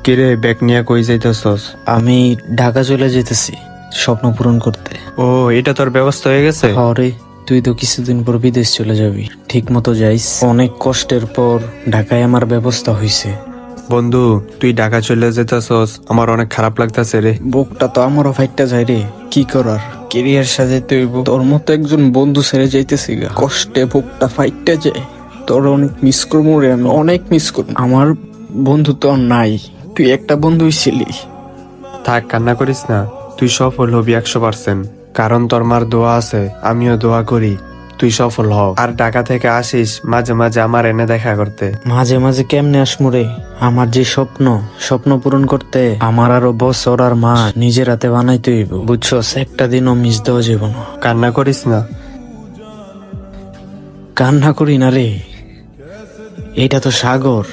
কিরে ব্যাগ নিয়ে কই যাইতেছস? আমি ঢাকা চলে যেতেছি স্বপ্ন পূরণ করতে। ও, এটা তোর ব্যবস্থা হয়ে গেছে? হরে, তুই তো কিছুদিন পর বিদেশ চলে যাবি, ঠিক মতো যাইস। অনেক কষ্টের পর ঢাকায় আমার ব্যবস্থা হয়েছে। বন্ধু, তুই ঢাকা চলে যেতেছস, আমার অনেক খারাপ লাগতাছে রে। বুকটা তো আমারও ফাইটটা যায় রে, কি করার, কেরিয়ার সাজাইতে হইব। তোর মতো একজন বন্ধু ছেড়ে যাইতেছি গা, কষ্টে বুকটা ফাইটটা যায়। তোর অনেক মিস করবো রে, আমি অনেক মিস করবো। আমার বন্ধু তো আর নাই, তুই একটা বন্ধুই ছিলি। থাক, কান্না করিস না। তুই সফল হবি 100%। কারণ তোর মার দোয়া আছে, আমিও দোয়া করি তুই সফল হ। আর ঢাকা থেকে আসিস মাঝে মাঝে আমার এনে দেখা করতে। মাঝে মাঝে কেমনে আসমু রে? আমার যে স্বপ্ন, স্বপ্ন পূরণ করতে আমার আরো বছর আর মাস নিজের হাতে বানাইতে হইব, বুঝছস? একটা দিনও মিস দেওয়া যাব না। কান্না করিস না। কান্না করি না রে, এটা তো সাগর।